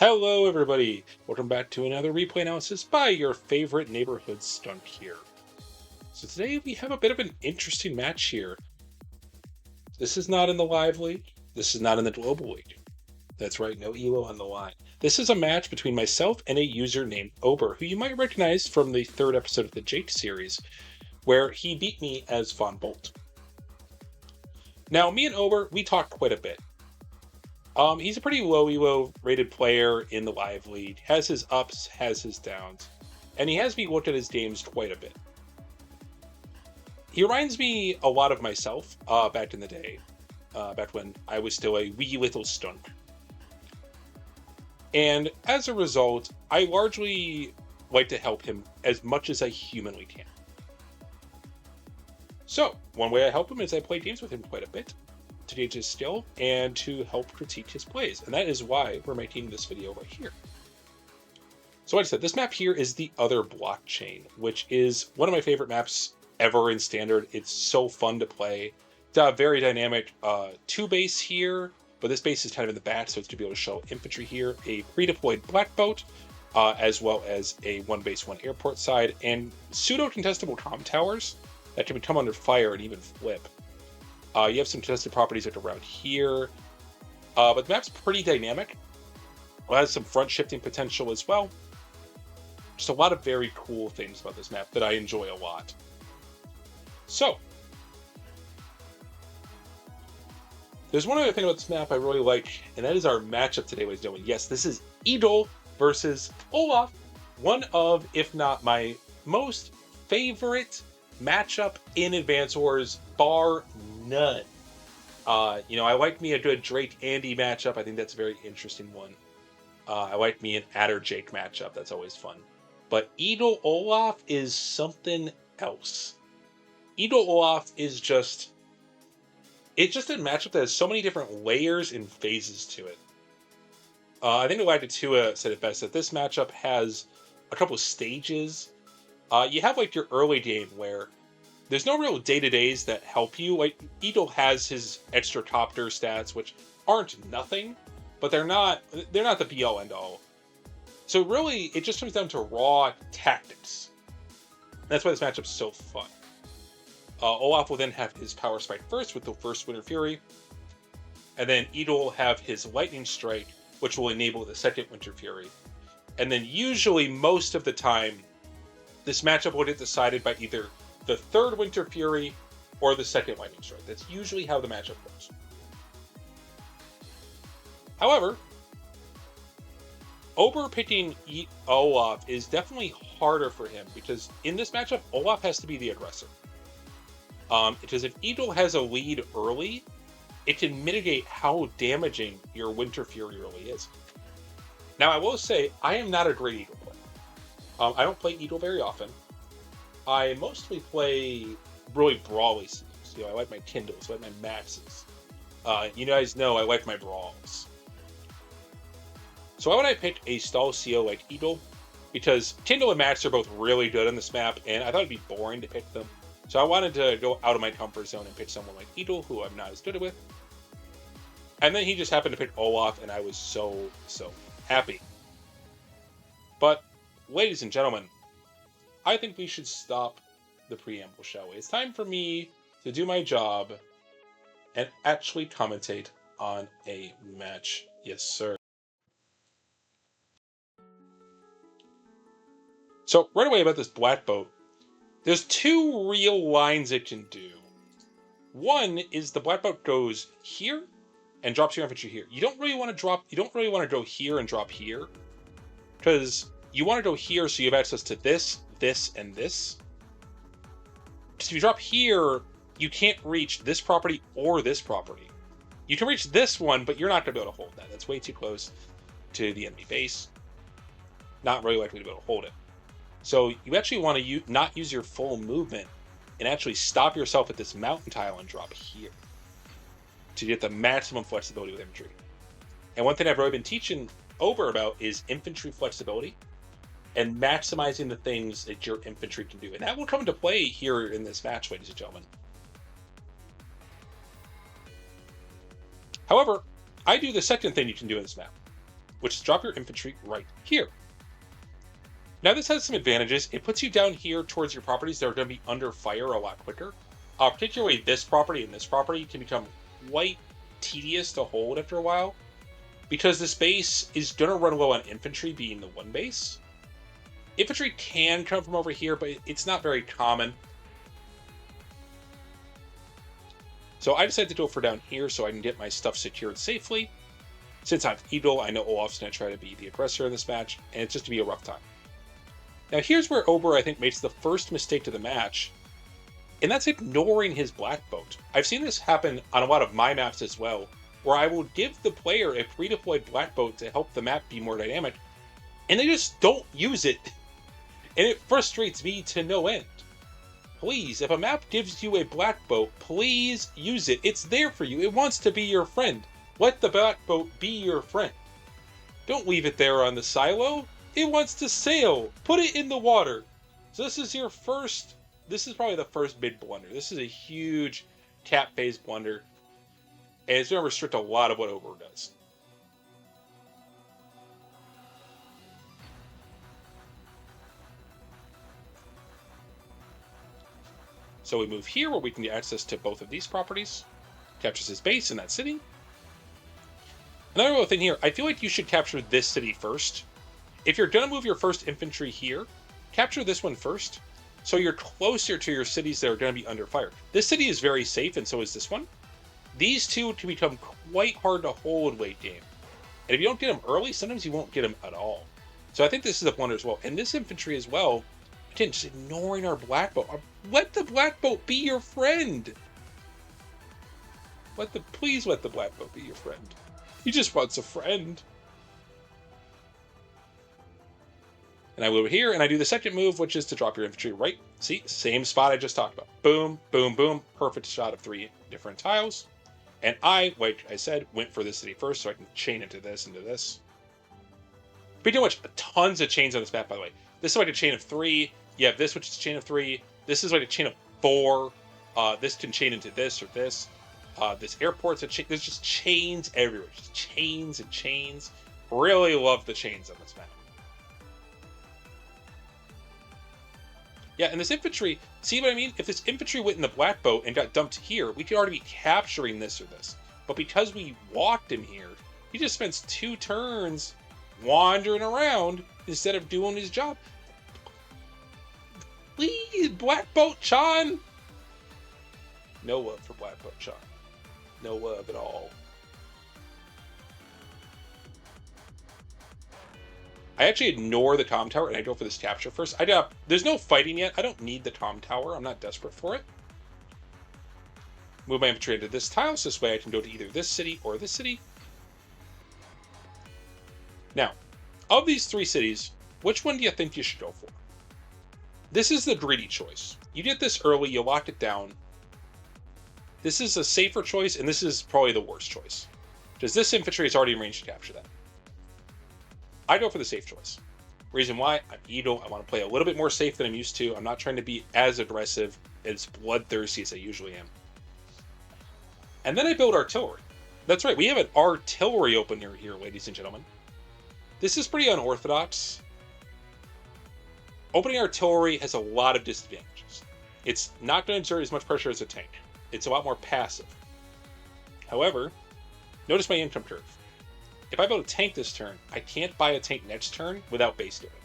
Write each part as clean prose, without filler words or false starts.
Hello, everybody. Welcome back to another replay analysis by your favorite neighborhood Skunk here. So today we have a bit of an interesting match here. This is not in the Live League. This is not in the Global League. That's right, no ELO on the line. This is a match between myself and a user named Ober, who you might recognize from the third episode of the Jake series, where he beat me as Von Bolt. Now, me and Ober, we talked quite a bit. He's a pretty low ELO rated player in the Live League, has his ups, has his downs, and he has me looked at his games quite a bit. He reminds me a lot of myself back in the day, back when I was still a wee little skunk. And as a result, I largely like to help him as much as I humanly can. So, one way I help him is I play games with him quite a bit, to gauge his skill and to help critique his plays, and that is why we're making this video right here. So like I said, this map here is the Other Blockchain, which is one of my favorite maps ever in Standard. It's so fun to play. It's a very dynamic two base here, but this base is kind of in the back, so it's to be able to show infantry here, a pre-deployed black boat, as well as a one base, one airport side, and pseudo-contestable comm towers that can come under fire and even flip. You have some contested properties like around here, but the map's pretty dynamic. It has some front shifting potential as well. Just a lot of very cool things about this map that I enjoy a lot. So, there's one other thing about this map I really like, and that is our matchup today, ladies and gentlemen. Yes, this is Idol versus Olaf, one of, if not my most favorite matchup in Advance Wars, bar none. I like me a good Drake Andy matchup. I think that's a very interesting one. I like me an Adder Jake matchup. That's always fun. But Idol Olaf is something else. Idol Olaf is it's just a matchup that has so many different layers and phases to it. I think Tua said it best, that this matchup has a couple stages. You have like your early game where there's no real day-to-days that help you. Like, Idol has his extra copter stats, which aren't nothing, but they're not the be-all end-all. So really, it just comes down to raw tactics. That's why this matchup's so fun. Olaf will then have his power spike first with the first Winter Fury, and then Idol will have his lightning strike, which will enable the second Winter Fury. And then usually, most of the time, this matchup will get decided by either the third Winter Fury or the second Lightning Strike. That's usually how the matchup goes. However, Ober picking Olaf is definitely harder for him, because in this matchup, Olaf has to be the aggressor. Because if Idol has a lead early, it can mitigate how damaging your Winter Fury really is. Now, I will say, I am not a great Idol player. I don't play Idol very often. I mostly play really brawly schemes. I like my Kindles, I like my Maxes. You guys know I like my brawls. So why would I pick a stall CO like Idol? Because Kindle and Max are both really good on this map, and I thought it'd be boring to pick them. So I wanted to go out of my comfort zone and pick someone like Idol, who I'm not as good with. And then he just happened to pick Olaf, and I was so happy. But, ladies and gentlemen, I think we should stop the preamble, shall we? It's time for me to do my job and actually commentate on a match. Yes, sir. So, right away about this black boat, there's two real lines it can do. One is the black boat goes here and drops your infantry here. You don't really want to go here and drop here, because you want to go here so you have access to this, and this. Because if you drop here, you can't reach this property or this property. You can reach this one, but you're not going to be able to hold that. That's way too close to the enemy base. Not really likely to be able to hold it. So you actually want to not use your full movement and actually stop yourself at this mountain tile and drop here to get the maximum flexibility with infantry. And one thing I've really been teaching Ober about is infantry flexibility and maximizing the things that your infantry can do. And that will come into play here in this match, ladies and gentlemen. However, I do the second thing you can do in this map. which is drop your infantry right here. Now this has some advantages. It puts you down here towards your properties that are going to be under fire a lot quicker. Particularly this property and this property can become quite tedious to hold after a while, because this base is going to run low on infantry, being the one base. Infantry can come from over here, but it's not very common. So I decided to go for down here so I can get my stuff secured safely. Since I'm Edel, I know Olaf's going to try to be the aggressor in this match, and it's just to be a rough time. Now here's where Ober, I think, makes the first mistake to the match, and that's ignoring his black boat. I've seen this happen on a lot of my maps as well, where I will give the player a pre-deployed black boat to help the map be more dynamic, and they just don't use it. And it frustrates me to no end. Please, if a map gives you a black boat, please use it. It's there for you. It wants to be your friend. Let the black boat be your friend. Don't leave it there on the silo. It wants to sail. Put it in the water. So this is your first... This is probably the first big blunder. This is a huge tap phase blunder. And it's going to restrict a lot of what Ober does. So we move here where we can get access to both of these properties. Captures his base in that city. Another little thing here, I feel like you should capture this city first. If you're going to move your first infantry here, capture this one first, so you're closer to your cities that are going to be under fire. This city is very safe, and so is this one. These two can become quite hard to hold late game. And if you don't get them early, sometimes you won't get them at all. So I think this is a blunder as well. And this infantry as well, again, just ignoring our black boat. Let the black boat be your friend. Please let the black boat be your friend. He just wants a friend. And I move here, and I do the second move, which is to drop your infantry right. See, same spot I just talked about. Boom, boom, boom. Perfect shot of 3 different tiles. And I, like I said, went for this city first, so I can chain into this, into this. Pretty much tons of chains on this map, by the way. This is like a chain of 3. You have this, which is a chain of 3. This is like a chain of 4. This can chain into this or this. This airport's a chain. There's just chains everywhere. Just chains and chains. Really love the chains on this map. Yeah, and this infantry, see what I mean? If this infantry went in the black boat and got dumped here, we could already be capturing this or this. But because we walked him here, he just spends 2 turns wandering around instead of doing his job. Please, Black Boat Chan! No love for Black Boat Chan. No love at all. I actually ignore the Tom Tower and I go for this capture first. There's no fighting yet. I don't need the Tom Tower. I'm not desperate for it. Move my infantry into this tile, so this way I can go to either this city or this city. Now, of these 3 cities, which one do you think you should go for? This is the greedy choice. You get this early, you lock it down. This is a safer choice, and this is probably the worst choice. Because this infantry is already in range to capture that. I go for the safe choice. Reason why, I'm Edel. I want to play a little bit more safe than I'm used to. I'm not trying to be as aggressive, as bloodthirsty as I usually am. And then I build artillery. That's right, we have an artillery opener here, ladies and gentlemen. This is pretty unorthodox. Opening artillery has a lot of disadvantages. It's not going to exert as much pressure as a tank. It's a lot more passive. However, notice my income curve. If I build a tank this turn, I can't buy a tank next turn without base skipping.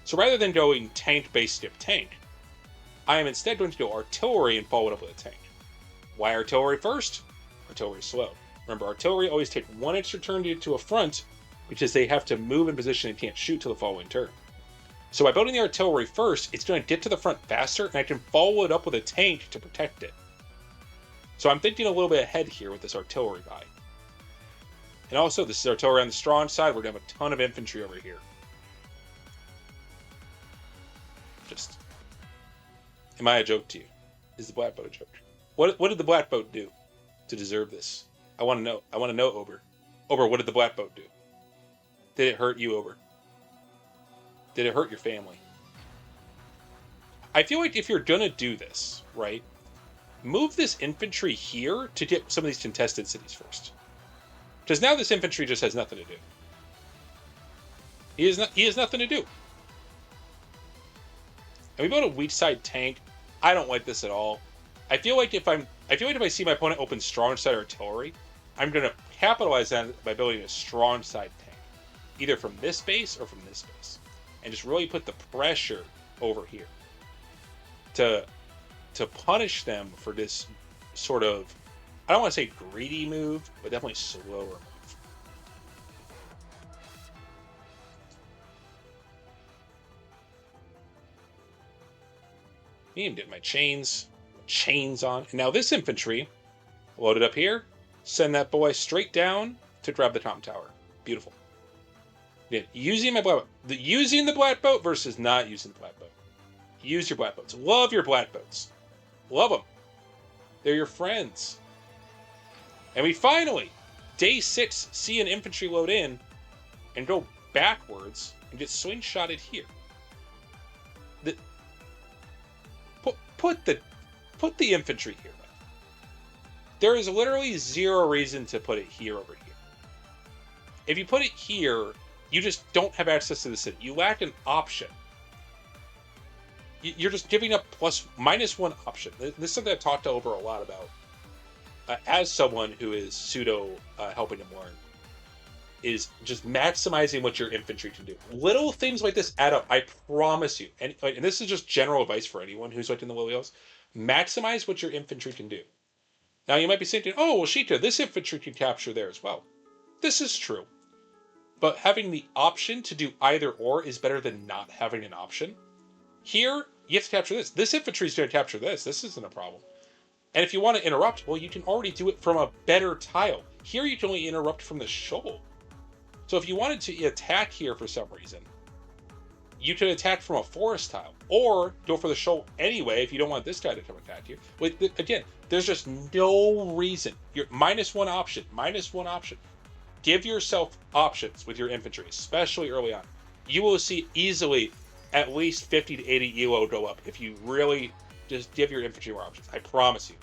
So rather than going tank, base skip, tank, I am instead going to go artillery and follow it up with a tank. Why artillery first? Artillery is slow. Remember, artillery always take 1 extra turn to get to a front because they have to move in position and can't shoot till the following turn. So by building the artillery first, it's going to get to the front faster, and I can follow it up with a tank to protect it. So I'm thinking a little bit ahead here with this artillery buy. And also, this is artillery on the strong side. We're going to have a ton of infantry over here. Just, am I a joke to you? Is the Black Boat a joke? What did the Black Boat do to deserve this? I want to know. I want to know, Ober. Ober, what did the Black Boat do? Did it hurt you, Ober? Did it hurt your family? I feel like if you're going to do this, right, move this infantry here to get some of these contested cities first. Because now this infantry just has nothing to do. He has nothing to do. And we built a weak side tank. I don't like this at all. I feel like if I see my opponent open strong side artillery, I'm gonna capitalize on it by building a strong side tank, either from this base or from this base, and just really put the pressure over here to punish them for this sort of, I don't want to say greedy move, but definitely slower move. Aimed at my chains on. And now this infantry, loaded up here, send that boy straight down to grab the top tower. Beautiful. Again, using my black boat. Using the black boat versus not using the black boat. Use your black boats. Love your black boats. Love them. They're your friends. And we finally, day 6, see an infantry load in and go backwards and get swing shotted here. Put the infantry here. There is literally zero reason to put it here over here. If you put it here, you just don't have access to the city. You lack an option. You're just giving up -1 option. This is something I've talked to over a lot about. As someone who is pseudo helping him learn, is just maximizing what your infantry can do. Little things like this add up, I promise you. And this is just general advice for anyone who's like in the Willios. Maximize what your infantry can do. Now you might be thinking, oh, well, Sheeta, this infantry can capture there as well. This is true. But having the option to do either or is better than not having an option. Here, you have to capture this. This infantry is going to capture this. This isn't a problem. And if you want to interrupt, well, you can already do it from a better tile. Here, you can only interrupt from the shoal. So if you wanted to attack here for some reason, you could attack from a forest tile, or go for the shoal anyway if you don't want this guy to come attack you. Again, there's just no reason. You're -1 option, -1 option. Give yourself options with your infantry, especially early on. You will see easily at least 50 to 80 ELO go up if you really just give your infantry more options. I promise you.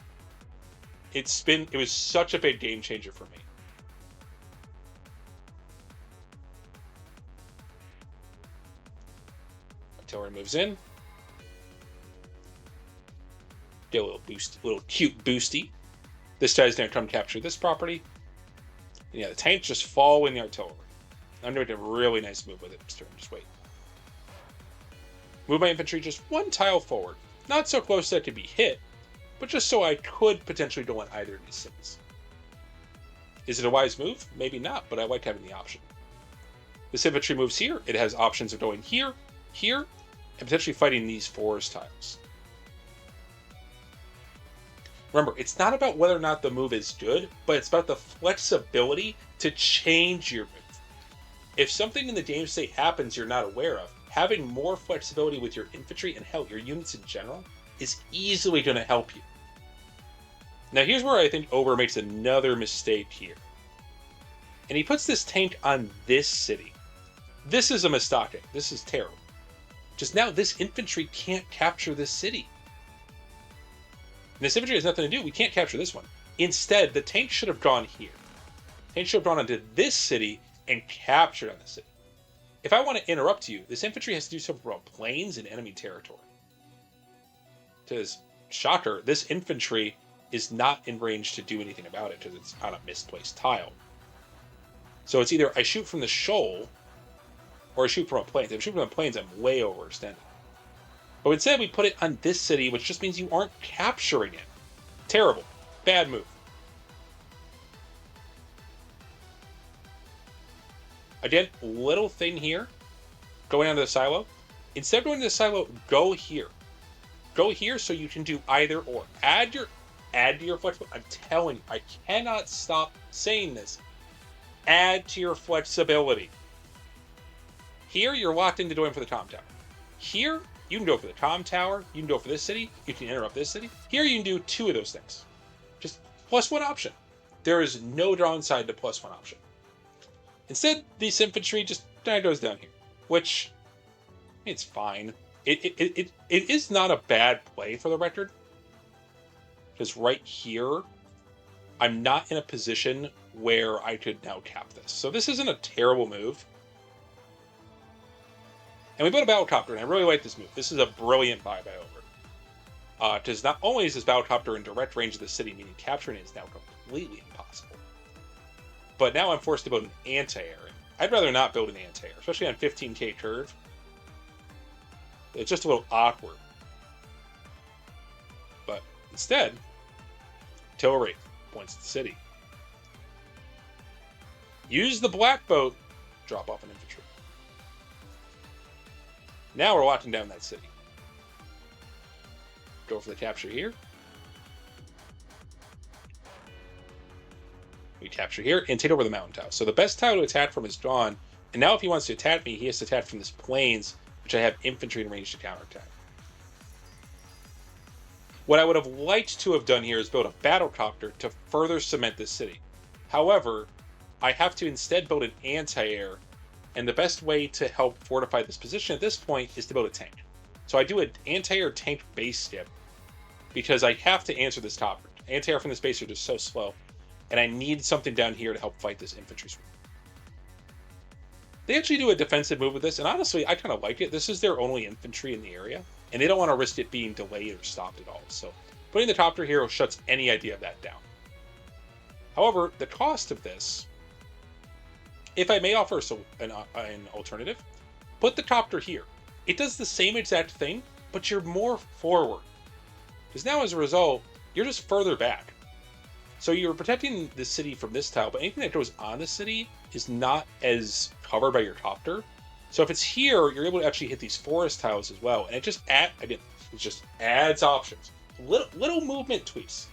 It was such a big game changer for me. Artillery moves in. Get a little cute boosty. This guy's gonna come capture this property. And yeah, the tanks just follow in the artillery. I'm doing a really nice move with it this turn. Just wait. Move my infantry just 1 tile forward. Not so close that it could be hit, but just so I could potentially go on either of these cities. Is it a wise move? Maybe not, but I like having the option. This infantry moves here. It has options of going here, here, and potentially fighting these forest tiles. Remember, it's not about whether or not the move is good, but it's about the flexibility to change your move. If something in the game state happens you're not aware of, having more flexibility with your infantry and hell, your units in general, is easily going to help you. Now here's where I think Ober makes another mistake here. And he puts this tank on this city. This is a mistake. This is terrible. Just now, this infantry can't capture this city. And this infantry has nothing to do. We can't capture this one. Instead, the tank should have gone here. The tank should have gone onto this city and captured on the city. If I want to interrupt you, this infantry has to do something about plains and enemy territory. Because, shocker, this infantry is not in range to do anything about it because it's on a misplaced tile. So it's either I shoot from the shoal or I shoot from a plains. If I shoot from the plains, I'm way overextended. But instead, we put it on this city, which just means you aren't capturing it. Terrible. Bad move. Again, little thing here, going onto the silo. Instead of going to the silo, go here. Go here so you can do either or. Add to your flexibility. I'm telling you, I cannot stop saying this. Add to your flexibility. Here, you're locked into going for the Tom Tower. Here, you can go for the Tom Tower. You can go for this city. You can interrupt this city. Here, you can do 2 of those things. Just +1 option. There is no downside to +1 option. Instead, this infantry just goes down here, which it's fine. It is not a bad play for the record, because right here, I'm not in a position where I could now cap this. So this isn't a terrible move. And we built a battlecopter, and I really like this move. This is a brilliant buy by Over. Because not only is this battlecopter in direct range of the city, meaning capturing it is now completely impossible, but now I'm forced to build an anti-air. I'd rather not build an anti-air, especially on 15k curve. It's just a little awkward. But instead, artillery points to the city. Use the black boat, drop off an infantry. Now we're locking down that city. Go for the capture here. We capture here and take over the mountain tower. So the best tower to attack from is gone. And now if he wants to attack me, he has to attack from this plains, which I have infantry in range to counterattack. What I would have liked to have done here is build a battlecopter to further cement this city. However, I have to instead build an anti-air, and the best way to help fortify this position at this point is to build a tank. So I do an anti-air tank base skip, because I have to answer this top. Anti-air from this base are just so slow, and I need something down here to help fight this infantry swarm. They actually do a defensive move with this, and honestly, I kind of like it. This is their only infantry in the area, and they don't want to risk it being delayed or stopped at all. So putting the copter here shuts any idea of that down. However, the cost of this, if I may offer an alternative, put the copter here. It does the same exact thing, but you're more forward. Because now, as a result, you're just further back. So you're protecting the city from this tile, but anything that goes on the city is not as covered by your copter. So if it's here, you're able to actually hit these forest tiles as well. And it just adds options. Little movement tweaks.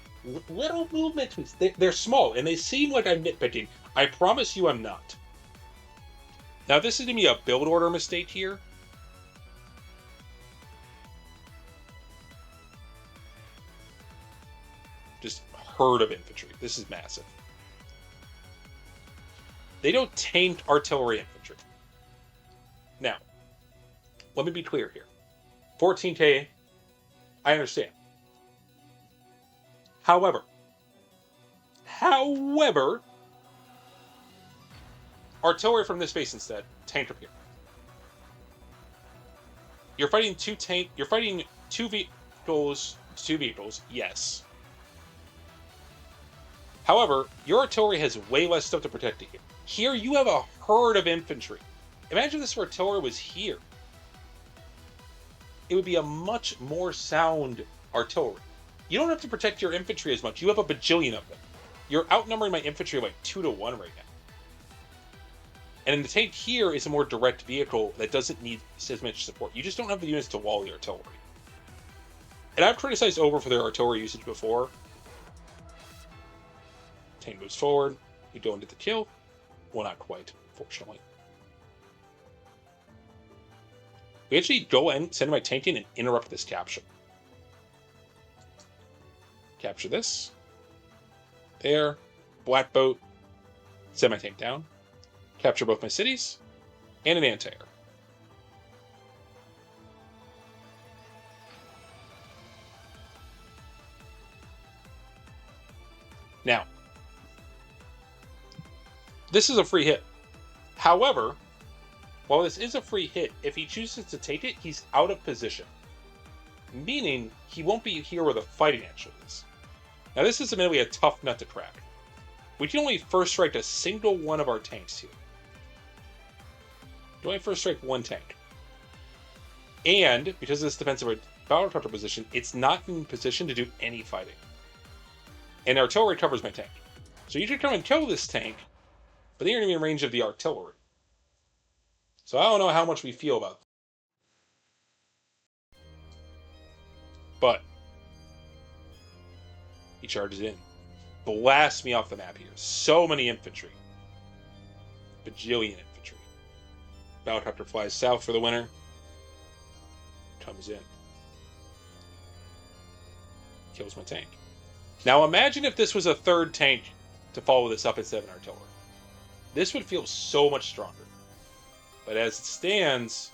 Little movement tweaks. They're small, and they seem like I'm nitpicking. I promise you I'm not. Now, this is going to be a build order mistake here. Just herd of infantry. This is massive. They don't taint artillery infantry. Now, let me be clear here. 14k, I understand. However, artillery from this base instead, tank from here. You're fighting two vehicles, yes. However, your artillery has way less stuff to protect it here. Here, you have a herd of infantry. Imagine this artillery was here. It would be a much more sound artillery. You don't have to protect your infantry as much. You have a bajillion of them. You're outnumbering my infantry like 2-1 right now. And the tank here is a more direct vehicle that doesn't need as much support. You just don't have the units to wall the artillery. And I've criticized Over for their artillery usage before. Tank moves forward. We go into the kill. Well, not quite, fortunately. We actually go and send my tank in and interrupt this capture. Capture this. There. Black boat. Send my tank down. Capture both my cities. And an anti-air. Now, this is a free hit. However, while this is a free hit, if he chooses to take it, he's out of position. Meaning, he won't be here where the fighting actually is. Now, this is admittedly a tough nut to crack. We can only first strike a single one of our tanks here. We can only first strike one tank. And, because of this defensive battlecopter position, it's not in position to do any fighting. And artillery covers my tank. So you should come and kill this tank, but then you're going to be in range of the artillery. So I don't know how much we feel about that. But he charges in. Blasts me off the map here. So many infantry. Bajillion infantry. Battlecopter flies south for the winner. Comes in. Kills my tank. Now imagine if this was a third tank to follow this up instead of an artillery. This would feel so much stronger. But as it stands,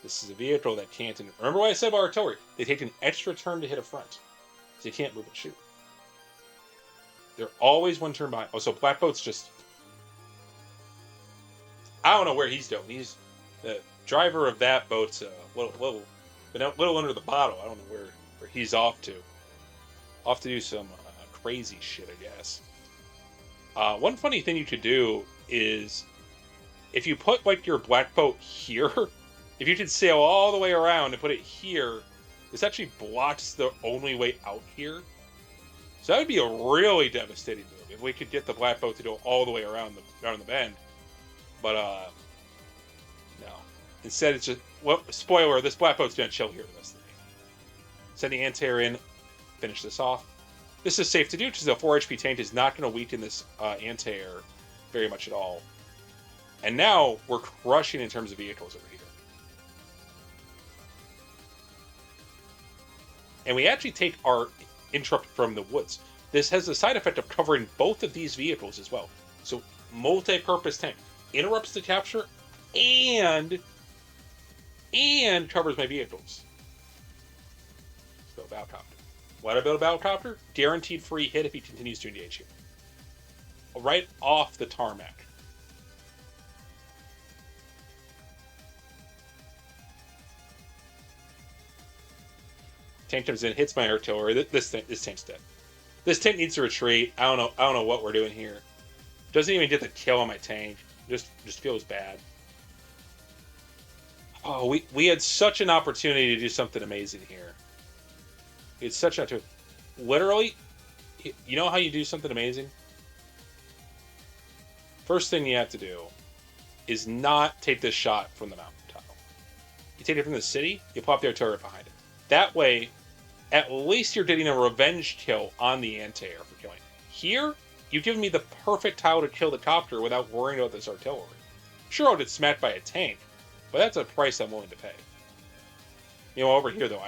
this is a vehicle that can't... Remember what I said about artillery? They take an extra turn to hit a front. So you can't move and shoot. They're always one turn behind. Oh, so Black Boat's just... I don't know where he's going. driver of that boat's been a little under the bottle. I don't know where he's off to. Off to do some crazy shit, I guess. One funny thing you could do is if you put like your black boat here, if you could sail all the way around and put it here, this actually blocks the only way out here. So that would be a really devastating move if we could get the black boat to go all the way around the bend. But no. Instead, it's just, well, spoiler, this black boat's gonna chill here the rest of the game. Send the anti-air in, finish this off. This is safe to do because the 4 HP tank is not going to weaken this anti-air very much at all. And now we're crushing in terms of vehicles over here. And we actually take our interrupt from the woods. This has the side effect of covering both of these vehicles as well. So multi-purpose tank interrupts the capture and covers my vehicles. So Battlecopter. Why do I build a Battlecopter? Guaranteed free hit if he continues to engage you. Right off the tarmac. Tank comes in, hits my artillery. This tank's dead. This tank needs to retreat. I don't know what we're doing here. Doesn't even get the kill on my tank. Just feels bad. Oh, we had such an opportunity to do something amazing here. It's such an opportunity. Literally, you know how you do something amazing? First thing you have to do is not take this shot from the mountain tile. You take it from the city, you pop the artillery behind it. That way, at least you're getting a revenge kill on the anti-air for killing. Here, you've given me the perfect tile to kill the copter without worrying about this artillery. Sure, I'll get smacked by a tank, but that's a price I'm willing to pay. You know, over here, though,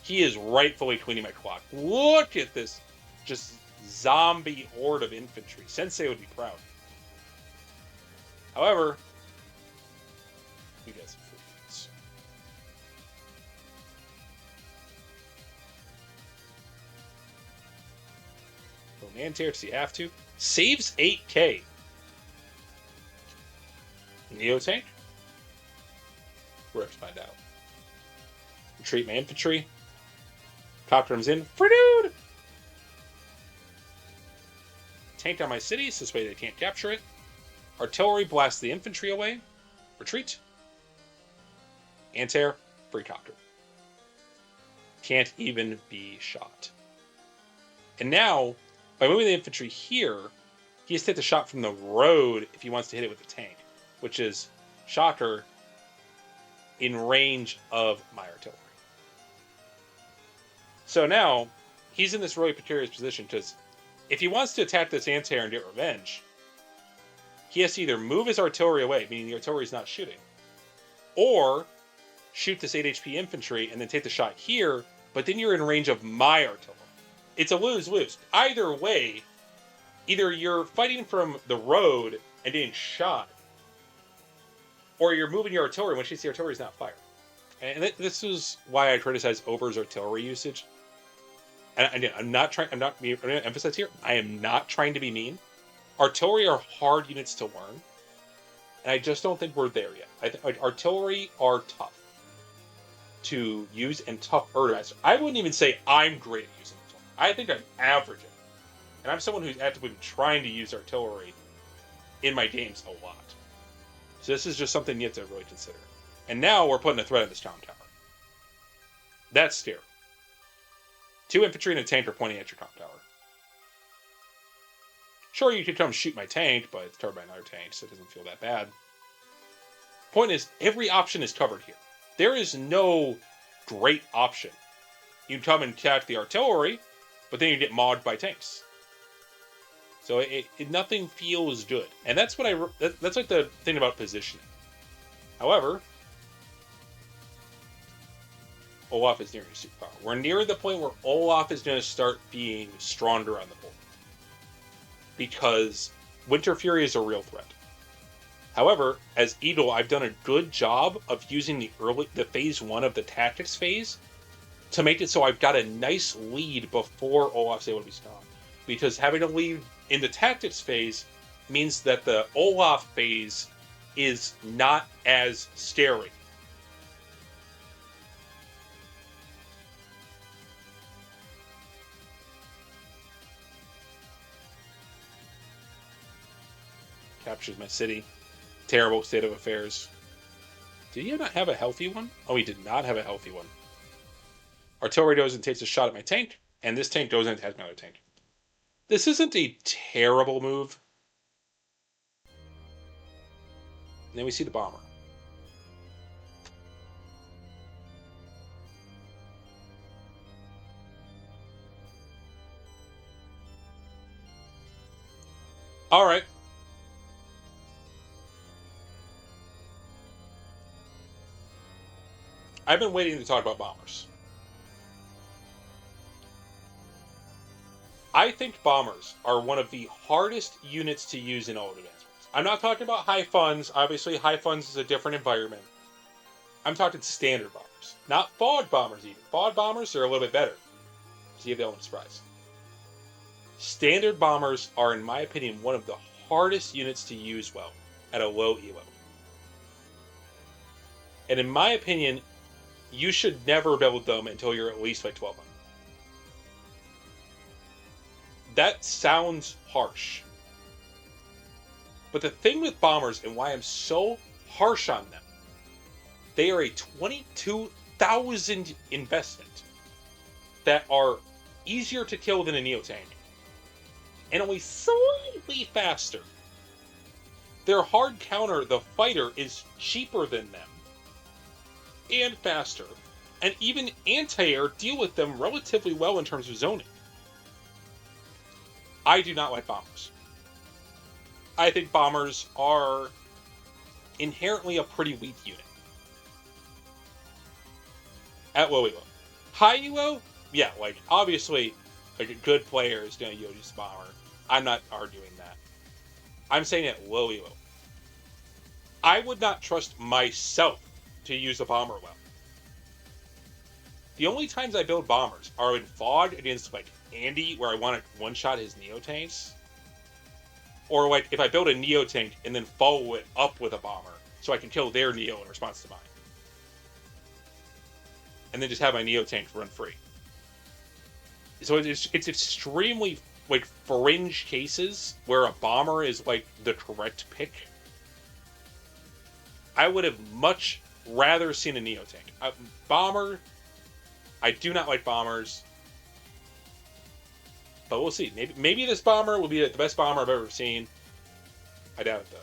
he is rightfully cleaning my clock. Look at this just zombie horde of infantry. Sensei would be proud. However, we got some free hits. Go anti-air because you have to. Saves 8k. Neo tank? We're going to find out. Retreat my infantry. Copter comes in. Free dude! Tank on my city, so this way they can't capture it. Artillery blasts the infantry away. Retreat. Anti-air. Free copter. Can't even be shot. And now, by moving the infantry here, he has to hit the shot from the road if he wants to hit it with the tank, which is, shocker, in range of my artillery. So now, he's in this really precarious position because if he wants to attack this anti-air and get revenge, he has to either move his artillery away, meaning the artillery is not shooting, or shoot this 8 HP infantry and then take the shot here, but then you're in range of my artillery. It's a lose-lose. Either way, either you're fighting from the road and getting shot, or you're moving your artillery, which means the artillery is not firing. And this is why I criticize Ober's artillery usage. And again, I'm going to emphasize here, I am not trying to be mean. Artillery are hard units to learn, and I just don't think we're there yet. I think artillery are tough to use and tougher to master. I wouldn't even say I'm great at using artillery. I think I'm average at it. And I'm someone who's actively been trying to use artillery in my games a lot. So this is just something you have to really consider. And now we're putting a threat on this town tower. That's scary. 2 infantry and a tank are pointing at your top tower. Sure, you could come shoot my tank, but it's covered by another tank, so it doesn't feel that bad. Point is, every option is covered here. There is no great option. You come and attack the artillery, but then you get mauled by tanks. So nothing feels good, and that's what that's like the thing about positioning. However, Olaf is nearing superpower. We're near the point where Olaf is going to start being stronger on the board, because Winter Fury is a real threat. However, as Eagle, I've done a good job of using the phase 1 of the tactics phase to make it so I've got a nice lead before Olaf's able to be strong. Because having a lead in the tactics phase means that the Olaf phase is not as scary. Captures my city. Terrible state of affairs. Did he not have a healthy one? Oh, he did not have a healthy one. Artillery goes and takes a shot at my tank, and this tank goes and attacks my other tank. This isn't a terrible move. And then we see the bomber. All right. I've been waiting to talk about bombers. I think bombers are one of the hardest units to use in all of Advanced Wars. I'm not talking about high funds. Obviously, high funds is a different environment. I'm talking standard bombers. Not fog bombers even. Fog bombers are a little bit better. So you have the element of surprise. Standard bombers are, in my opinion, one of the hardest units to use well at a low elo. And in my opinion, you should never build them until you're at least like 1200. That sounds harsh. But the thing with bombers and why I'm so harsh on them, they are a 22,000 investment that are easier to kill than a Neotank. And only slightly faster. Their hard counter, the fighter, is cheaper than them. And faster. And even anti-air deal with them relatively well in terms of zoning. I do not like bombers. I think bombers are inherently a pretty weak unit. At low elo. High elo? Yeah, like, obviously, like, a good player is going to use bomber. I'm not arguing that. I'm saying at low elo. I would not trust myself to use a bomber well. The only times I build bombers are in fog against, like, Andy, where I want to one-shot his Neo-tanks. Or, like, if I build a Neo-tank and then follow it up with a bomber, so I can kill their Neo in response to mine. And then just have my Neo-tank run free. So it's extremely, like, fringe cases where a bomber is, like, the correct pick. I would have much rather seen a Neo-tank. Bomber, I do not like bombers. But we'll see. Maybe this bomber will be the best bomber I've ever seen. I doubt it, though.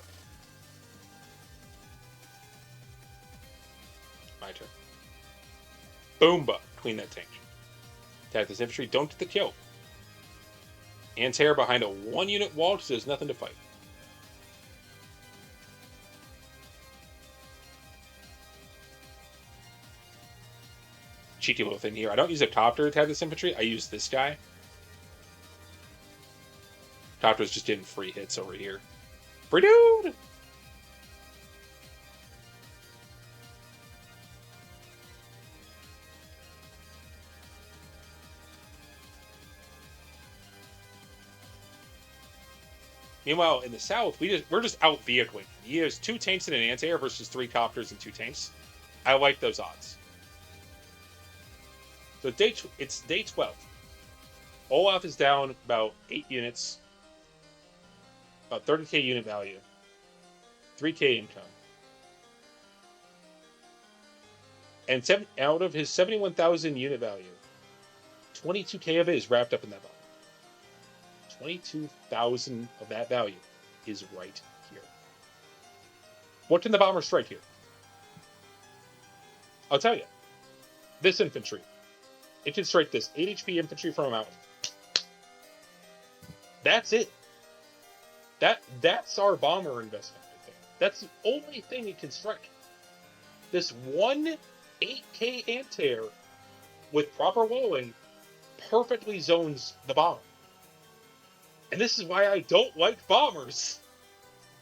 My turn. Boomba. Clean that tank. Attack this infantry. Don't get the kill. Anti-air behind a 1-unit wall because there's nothing to fight. Cheeky little thing here. I don't use a copter to attack this infantry. I use this guy. Copter's just getting free hits over here. Free dude! Meanwhile, in the south, we're just out vehicling. He has 2 tanks and an anti-air versus 3 copters and 2 tanks. I like those odds. So it's day 12. Olaf is down about 8 units. About 30k unit value. 3k income. And out of his 71,000 unit value, 22k of it is wrapped up in that bomb. 22,000 of that value is right here. What can the bomber strike here? I'll tell you. This infantry. It can strike this 8 HP infantry from a mountain. That's it. That's our bomber investment, I think. That's the only thing it can strike. This one 8k anti-air with proper walling perfectly zones the bomber. And this is why I don't like bombers.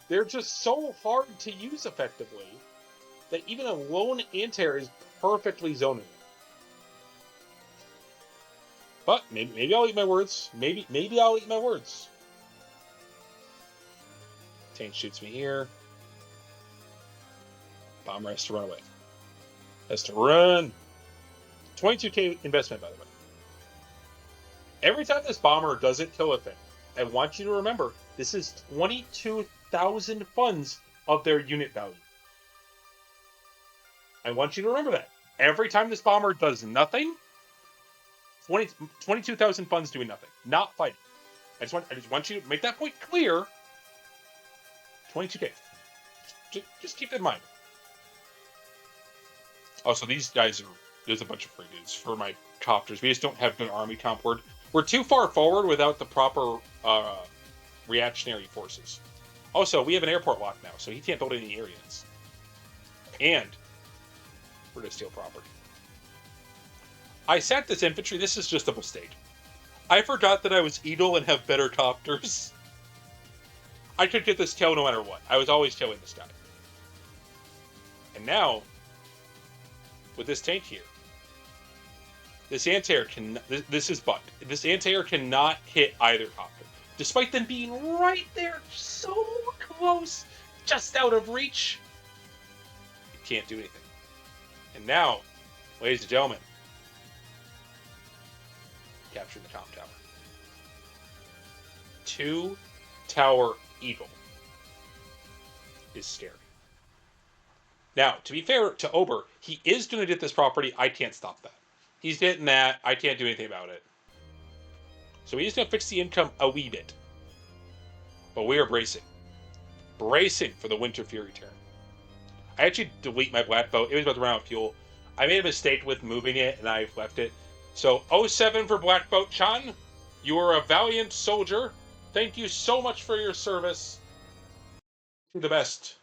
They're just so hard to use effectively that even a lone anti-air is perfectly zoning it. But maybe I'll eat my words. Maybe I'll eat my words. Tank shoots me here. Bomber has to run away. Has to run. 22k investment, by the way. Every time this bomber doesn't kill a thing, I want you to remember, this is 22,000 funds of their unit value. I want you to remember that. Every time this bomber does nothing, 22,000 funds doing nothing. Not fighting. I just want you to make that point clear. 22k. Just keep that in mind. Also, these guys there's a bunch of free dudes for my copters. We just don't have an army comp word. We're too far forward without the proper reactionary forces. Also, we have an airport lock now, so he can't build any areas. And we're going to steal property. I sacked this infantry. This is just a mistake. I forgot that I was Edel and have better copters. I could get this kill no matter what. I was always killing this guy. And now, with this tank here, this anti-air this is bugged. This anti-air cannot hit either copter. Despite them being right there, so close, just out of reach. It can't do anything. And now, ladies and gentlemen, capturing the comp tower. 2-tower Eagle is scary. Now, to be fair to Ober, he is going to get this property. I can't stop that. He's getting that. I can't do anything about it. So he's going to fix the income a wee bit. But we are bracing. Bracing for the Winter Fury turn. I actually delete my black boat. It was about to run out of fuel. I made a mistake with moving it, and I've left it. So 07 for Black Boat Chan. You are a valiant soldier. Thank you so much for your service. To the best.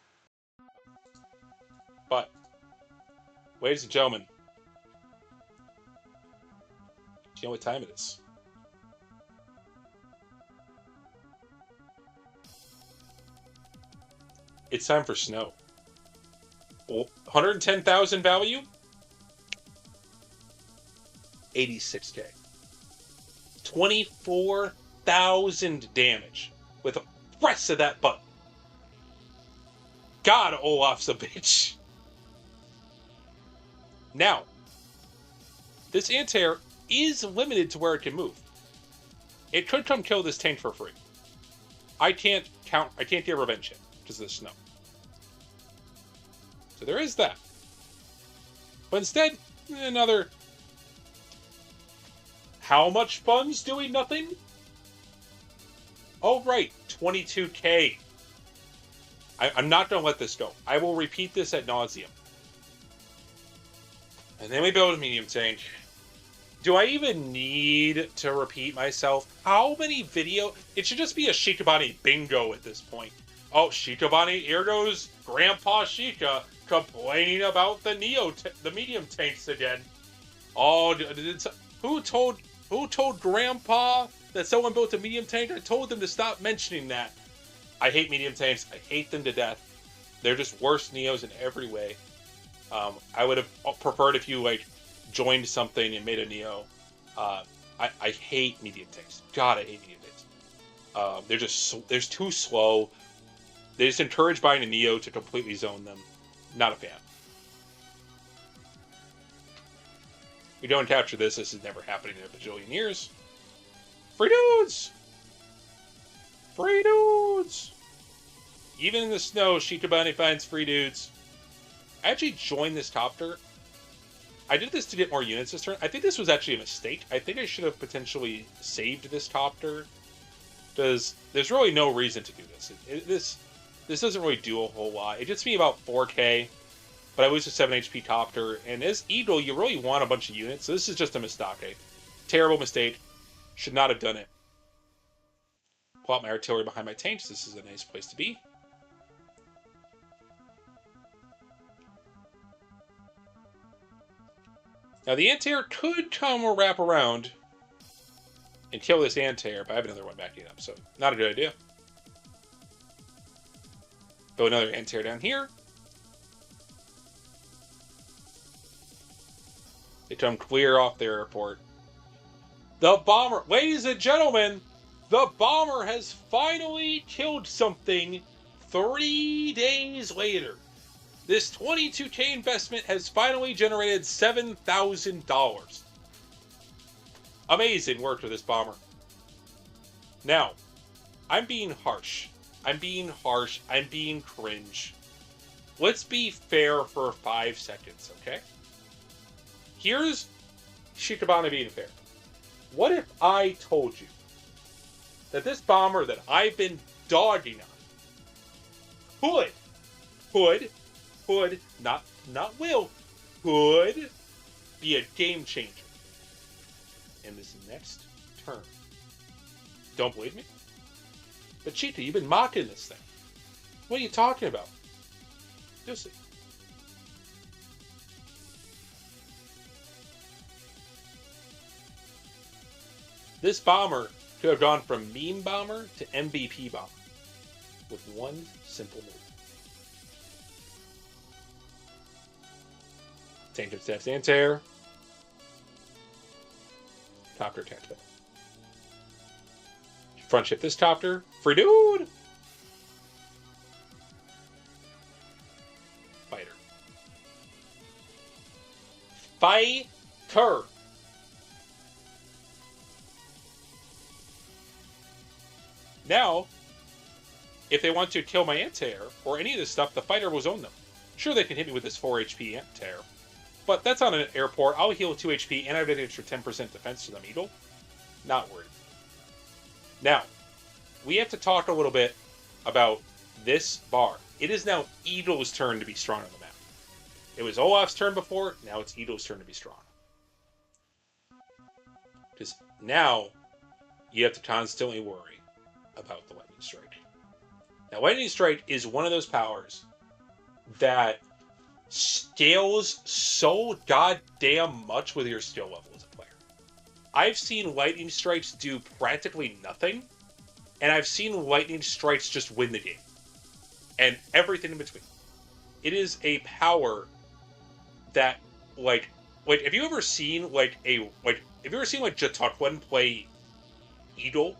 But, ladies and gentlemen, do you know what time it is? It's time for snow. 110,000 value? 86k. 24,000 damage with a press of that button. God, Olaf's a bitch. Now, this anti-air is limited to where it can move. It could come kill this tank for free. I can't get revenge hit because of the snow. So there is that. But instead, another... How much funds doing nothing? Oh, right, 22k. I'm not going to let this go. I will repeat this ad nauseum. And then we build a medium tank. Do I even need to repeat myself? How many video... It should just be a Shikabani bingo at this point. Oh, Shikabani, here goes Grandpa Shika complaining about the medium tanks again. Oh, who told Grandpa that someone built a medium tank? I told them to stop mentioning that. I hate medium tanks. I hate them to death. They're just worse Neos in every way. I would have preferred if you joined something and made a Neo. I hate medium tanks. God, I hate medium tanks. They're too slow. They just encourage buying a Neo to completely zone them. Not a fan. We don't capture this. This is never happening in a bajillion years. Free dudes! Free dudes! Even in the snow, Shikabani finds free dudes. I actually joined this copter. I did this to get more units this turn. I think this was actually a mistake. I think I should have potentially saved this copter. Because there's really no reason to do this. This doesn't really do a whole lot. It gets me about 4k. But I lose a 7 HP copter. And as Eagle, you really want a bunch of units. So this is just a mistake. Terrible mistake. Should not have done it. Plot my artillery behind my tanks. This is a nice place to be. Now the anti-air could come or wrap around and kill this anti-air, but I have another one backing it up, so not a good idea. Build another anti-air down here. They come clear off their airport. The bomber, ladies and gentlemen, the bomber has finally killed something 3 days later. This 22K investment has finally generated $7,000. Amazing work for this bomber. Now, I'm being harsh. I'm being cringe. Let's be fair for 5 seconds, okay? Here's Shikabana being fair. What if I told you that this bomber that I've been dogging on could, not will, could be a game changer in this next turn? Don't believe me? But Cheetah, you've been mocking this thing. What are you talking about? You'll see. This bomber could have gone from meme bomber to MVP bomber with one simple move. Tank to steps anti-air. Copter attack back. Front shift this copter. Free dude! Fighter. Fighter! Now, if they want to kill my anti-air or any of this stuff, the fighter will zone them. Sure, they can hit me with this 4 HP anti-air, but that's on an airport. I'll heal 2 HP and I have an extra 10% defense to the Eagle. Not worried. Now, we have to talk a little bit about this bar. It is now Eagle's turn to be strong on the map. It was Olaf's turn before, now it's Eagle's turn to be strong. Because now, you have to constantly worry about the Lightning Strike. Now, Lightning Strike is one of those powers that scales so goddamn much with your skill level as a player. I've seen Lightning Strikes do practically nothing, and I've seen Lightning Strikes just win the game. And everything in between. It is a power that, like, have you ever seen, have you ever seen, Jatuckwan play Eagle?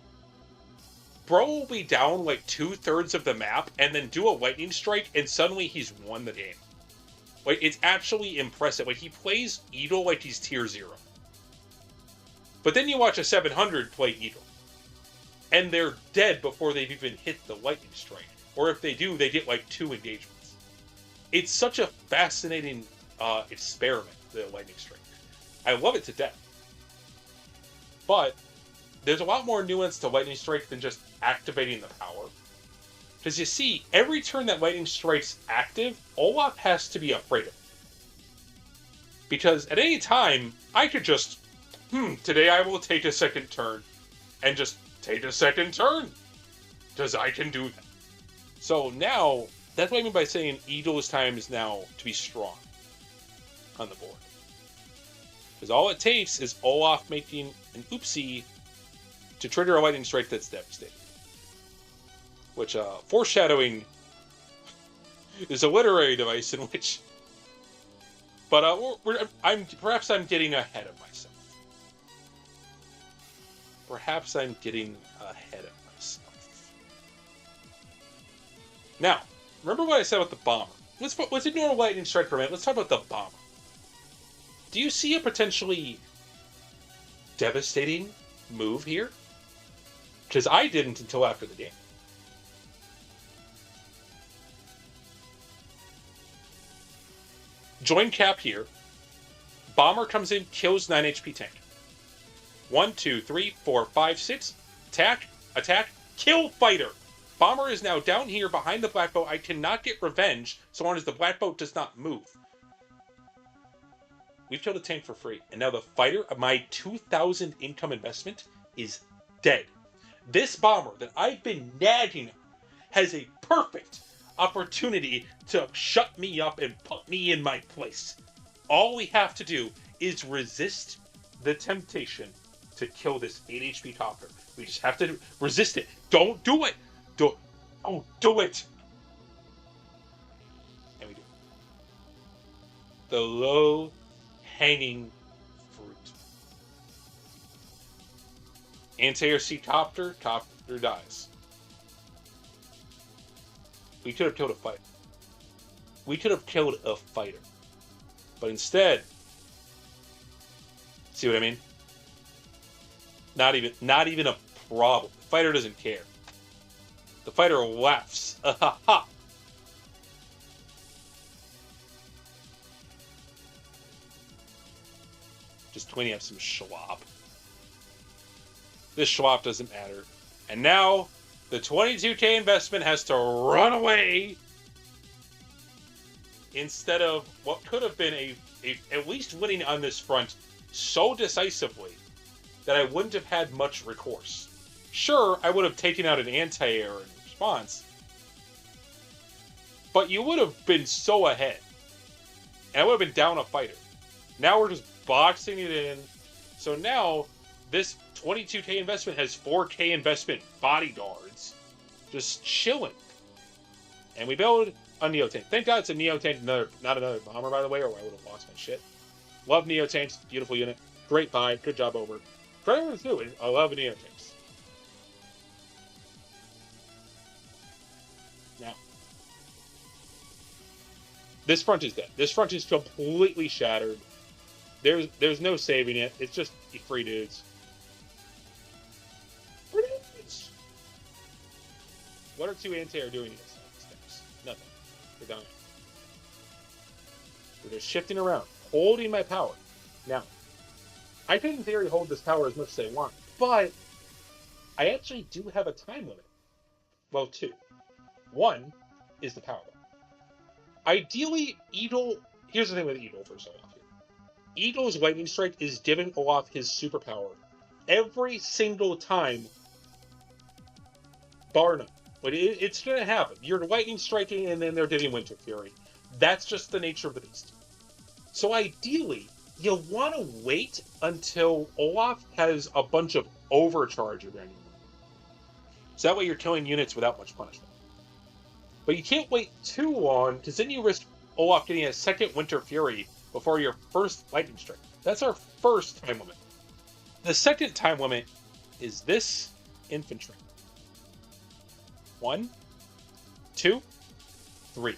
Bro will be down, 2/3 of the map, and then do a Lightning Strike, and suddenly he's won the game. It's actually impressive. He plays Eagle like he's tier 0. But then you watch a 700 play Eagle, and they're dead before they've even hit the Lightning Strike. Or if they do, they get, 2 engagements. It's such a fascinating experiment, the Lightning Strike. I love it to death. But there's a lot more nuance to Lightning Strike than just activating the power. Because you see, every turn that Lightning Strike's active, Olaf has to be afraid of it. Because at any time, I could just, today I will take a second turn. And just take a second turn. Because I can do that. So now, that's what I mean by saying Eagle's time is now to be strong on the board. Because all it takes is Olaf making an oopsie to trigger a Lightning Strike that's devastating. Which, foreshadowing is a literary device in which... But, perhaps I'm getting ahead of myself. Perhaps I'm getting ahead of myself. Now, remember what I said about the bomber. Let's ignore Lightning Strike for a minute. Let's talk about the bomber. Do you see a potentially devastating move here? Because I didn't until after the game. Join cap here. Bomber comes in, kills 9 HP tank. 1, 2, 3, 4, 5, 6. Attack, attack, kill fighter. Bomber is now down here behind the black boat. I cannot get revenge so long as the black boat does not move. We've killed a tank for free. And now the fighter of my 2,000 income investment is dead. This bomber that I've been nagging has a perfect opportunity to shut me up and put me in my place. All we have to do is resist the temptation to kill this 8 HP copter. We just have to resist it. Don't do it. Do it. And we do. The low-hanging fruit. Anti-air C copter dies. We could have killed a fight. we could have killed a fighter. But instead, see what I mean? Not even a problem. The fighter doesn't care. The fighter laughs. Ha! Just cleaning up some schlop. This schlop doesn't matter. And now the 22k investment has to run away instead of what could have been at least winning on this front so decisively that I wouldn't have had much recourse. Sure, I would have taken out an anti-air in response, but you would have been so ahead. And I would have been down a fighter. Now we're just boxing it in. So now this 22k investment has 4k investment bodyguards just chilling. And we build a Neo-Tank. Thank God it's a Neo-Tank, not another bomber, by the way, or I would have lost my shit. Love Neo-Tanks. Beautiful unit. Great buy. Good job, over. Credit too. I love Neo-Tanks. Now, this front is dead. This front is completely shattered. There's no saving it. It's just free dudes. What are two anti-air doing to this? Nothing. They're dying. They're just shifting around, holding my power. Now, I could in theory hold this power as much as I want, but I actually do have a time limit. Well, two. One is the power limit. Ideally, Edel... Here's the thing with Edel for so long. Edel's Lightning Strike is giving Olaf his superpower every single time, bar none. But it's going to happen. You're Lightning Striking, and then they're getting Winter Fury. That's just the nature of the beast. So ideally, you'll want to wait until Olaf has a bunch of overcharge again. So that way you're killing units without much punishment. But you can't wait too long, because then you risk Olaf getting a second Winter Fury before your first Lightning Strike. That's our first time limit. The second time limit is this infantry. 1, 2, 3.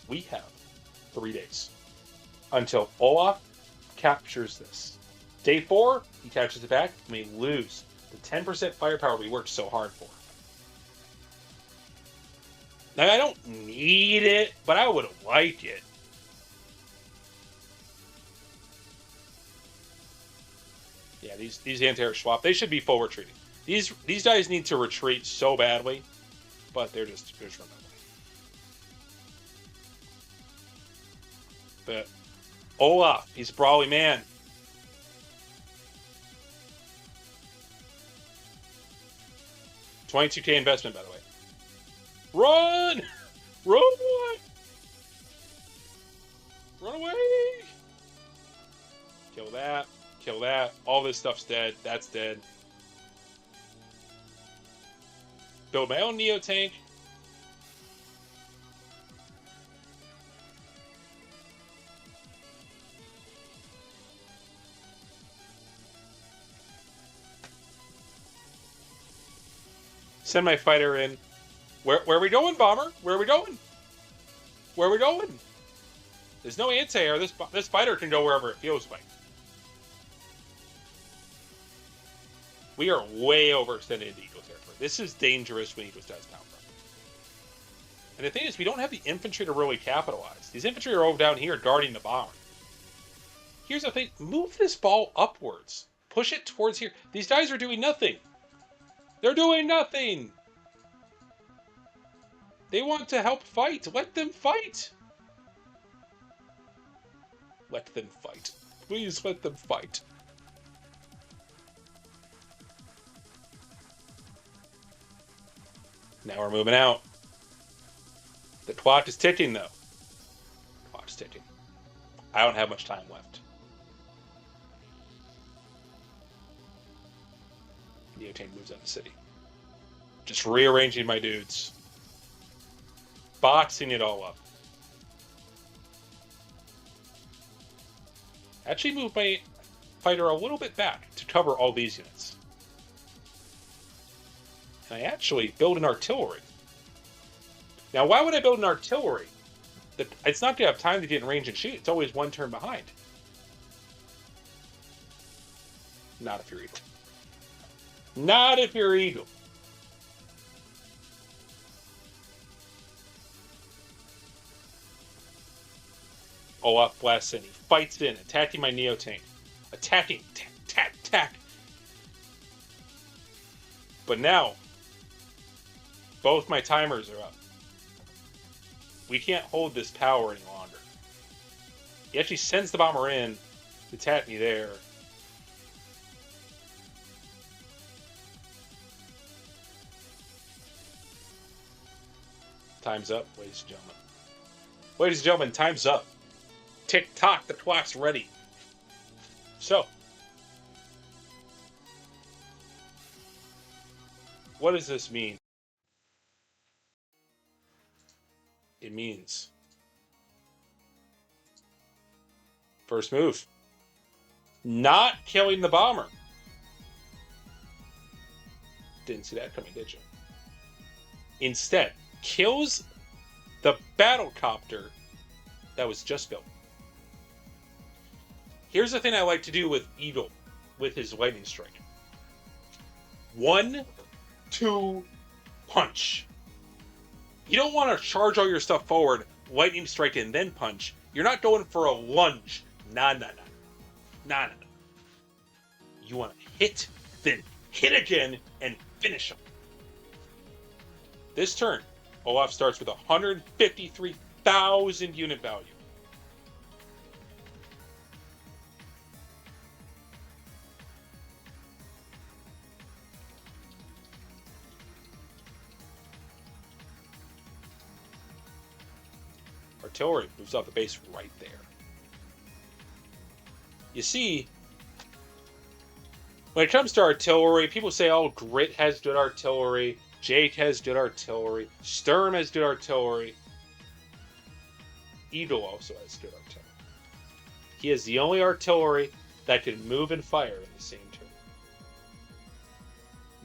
We have 3 days until Olaf captures this. Day 4, he captures it back, and we lose the 10% firepower we worked so hard for. Now, I don't need it, but I would have liked it. Yeah, these anti-air swap, they should be full retreating. These guys need to retreat so badly, but they're just running away. But Olaf, he's a brawly man. $22k investment, by the way. Run! Run away! Run away! Kill that. Kill that. All this stuff's dead. That's dead. Build my own Neo-Tank. Send my fighter in. Where are we going, bomber? Where are we going? Where are we going? There's no anti-air. This fighter can go wherever it feels like. We are way overextended into Eagle territory. This is dangerous when Eagles does power up. And the thing is, we don't have the infantry to really capitalize. These infantry are over down here guarding the bomber. Here's the thing. Move this ball upwards. Push it towards here. These guys are doing nothing. They're doing nothing. They want to help fight. Let them fight. Let them fight. Please let them fight. Now we're moving out. The clock is ticking, though. The clock's ticking. I don't have much time left. Neo-Tank moves out of the city. Just rearranging my dudes. Boxing it all up. Actually move my fighter a little bit back to cover all these units. And I actually build an artillery. Now, why would I build an artillery? It's not gonna have time to get in range and shoot. It's always one turn behind. Not if you're Eagle. Not if you're Eagle. Olaf blasts in. He fights in, attacking my Neo tank. Attacking. Attack. But now, both my timers are up. We can't hold this power any longer. He actually sends the bomber in to tap me there. Time's up, ladies and gentlemen. Ladies and gentlemen, time's up. Tick-tock, the clock's ready. So, what does this mean? It means first move, not killing the bomber. Didn't see that coming, did you? Instead, kills the battlecopter that was just built. Here's the thing I like to do with Eagle, with his lightning strike. 1, 2, punch. You don't want to charge all your stuff forward, lightning strike, and then punch. You're not going for a lunge. Nah. You want to hit, then hit again, and finish him. This turn, Olaf starts with 153,000 unit value. Artillery moves off the base right there. You see, when it comes to artillery, people say, oh, Grit has good artillery, Jake has good artillery, Sturm has good artillery. Eagle also has good artillery. He is the only artillery that can move and fire in the same turn.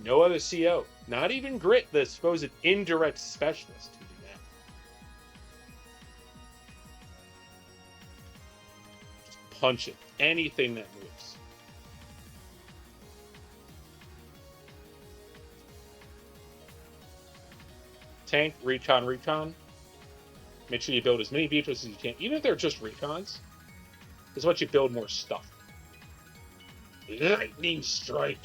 No other CO, not even Grit, the supposed indirect specialist, can do that. Just punch it. Anything that moves. Tank, recon. Make sure you build as many vehicles as you can, even if they're just recons. This lets you build more stuff. Lightning strike.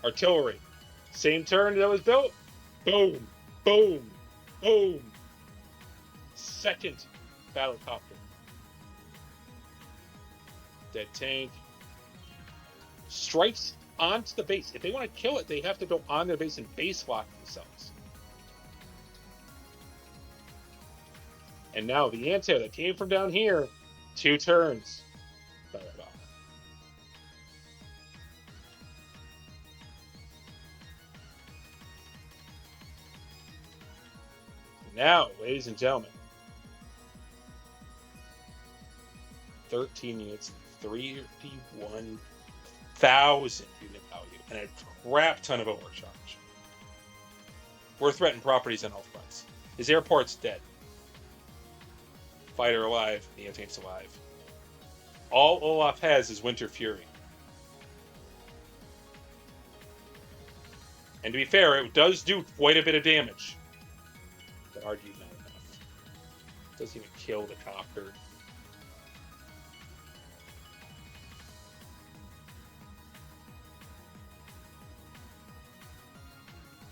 Artillery. Same turn that was built. Boom. Second battlecopter. Dead tank. Strikes onto the base. If they want to kill it, they have to go on their base and base lock themselves. And now the anti that came from down here, 2 turns. Now, ladies and gentlemen, 13 units, 31,000 unit value, and a crap ton of overcharge. We're threatened properties on all fronts. His airport's dead. Fighter alive, the tank's alive. All Olaf has is Winter Fury. And to be fair, it does do quite a bit of damage. But argue not enough. It doesn't even kill the copter.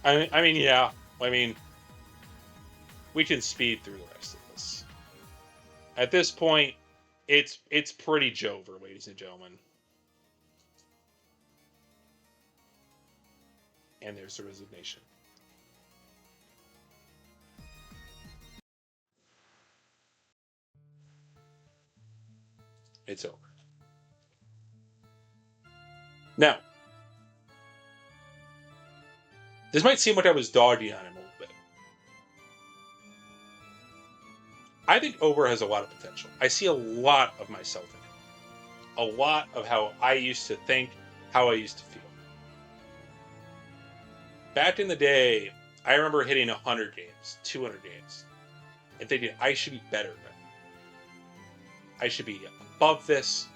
I mean, yeah. I mean, we can speed through the rest of this. At this point, it's pretty Jover, ladies and gentlemen. And there's the resignation. It's over. Now, this might seem like I was doggy on him a little bit. I think Ober has a lot of potential. I see a lot of myself in him. A lot of how I used to think, how I used to feel. Back in the day, I remember hitting 100 games, 200 games, and thinking I should be better than that. I should be above this.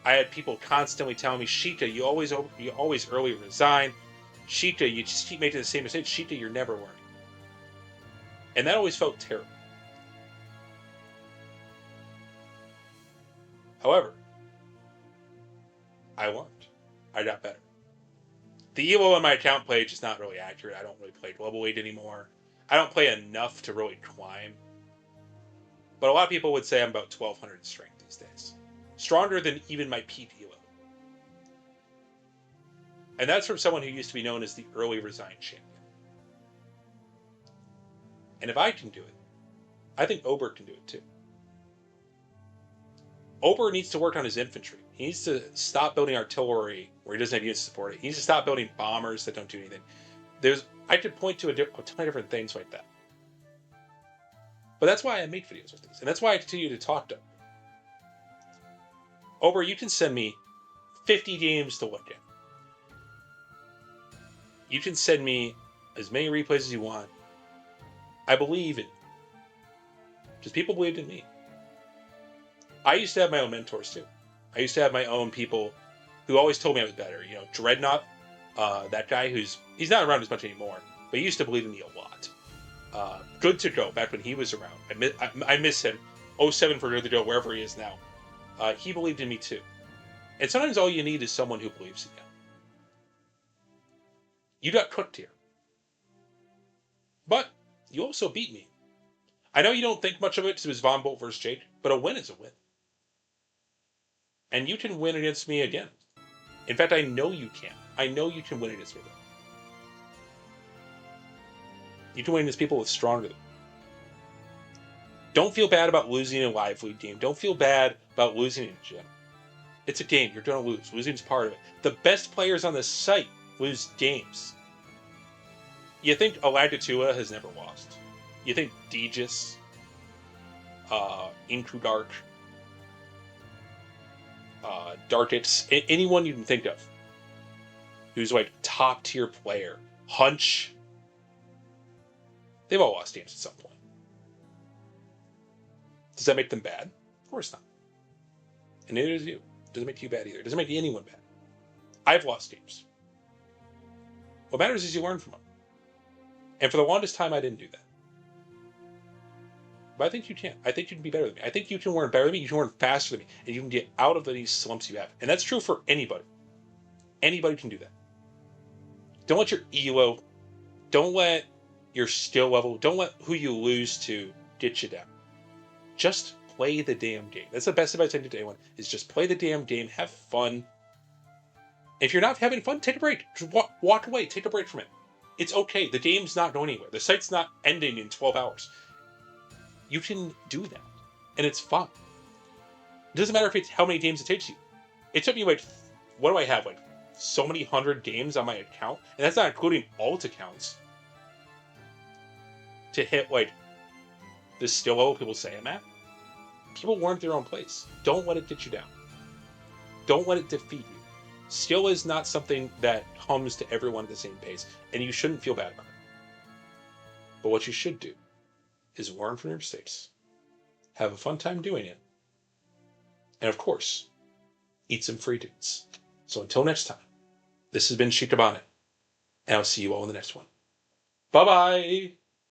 I had people constantly telling me, Sheeta, you always early resign. Sheeta, you just keep making the same mistakes. Sheeta, you're never learning. And that always felt terrible. However, I learned. I got better. The elo on my account page is not really accurate. I don't really play Global 8 anymore. I don't play enough to really climb. But a lot of people would say I'm about 1200 strength these days. Stronger than even my peak elo. And that's from someone who used to be known as the early resign champion. And if I can do it, I think Ober can do it too. Ober needs to work on his infantry. He needs to stop building artillery where he doesn't have units to support it. He needs to stop building bombers that don't do anything. I could point to a ton of different things like that. But that's why I make videos with these. And that's why I continue to talk to him. Ober, you can send me 50 games to look at. You can send me as many replays as you want. I believe in you. Because people believed in me. I used to have my own mentors too. I used to have my own people who always told me I was better. You know, Dreadnought, that guy he's not around as much anymore, but he used to believe in me a lot. Good to Go, back when he was around. I miss him. 07 for Good to Go, wherever he is now. He believed in me too. And sometimes all you need is someone who believes in you. You got cooked here. But you also beat me. I know you don't think much of it because it was Von Bolt versus Jake, but a win is a win. And you can win against me again. In fact, I know you can. I know you can win against me again. You can win against people with stronger than you. Don't feel bad about losing a live league game. Don't feel bad about losing in gym. It's a game. You're going to lose. Losing is part of it. The best players on the site lose games. You think Alagatua has never lost. You think Deegis, Inkudark, Darkits, anyone you can think of who's like top tier player, Hunch, they've all lost games at some point. Does that make them bad? Of course not. And neither does you. It doesn't make you bad either. It doesn't make anyone bad. I've lost games. What matters is you learn from them. And for the longest time, I didn't do that. But I think you can. I think you can be better than me. I think you can learn better than me. You can learn faster than me. And you can get out of these slumps you have. And that's true for anybody. Anybody can do that. Don't let your elo, don't let your skill level, don't let who you lose to get you down. Just play the damn game. That's the best advice I can give to anyone, is just play the damn game, have fun. If you're not having fun, take a break. Just walk away, take a break from it. It's okay. The game's not going anywhere. The site's not ending in 12 hours. You can do that. And it's fun. It doesn't matter if it's how many games it takes you. It took me like, what do I have? Like so many 100 games on my account? And that's not including alt accounts. To hit like the skill level people say I'm at. People weren't their own place. Don't let it get you down. Don't let it defeat you. Skill is not something that comes to everyone at the same pace, and you shouldn't feel bad about it. But what you should do is learn from your mistakes, have a fun time doing it, and of course, eat some free dudes. So until next time, this has been Shikabane, and I'll see you all in the next one. Bye-bye!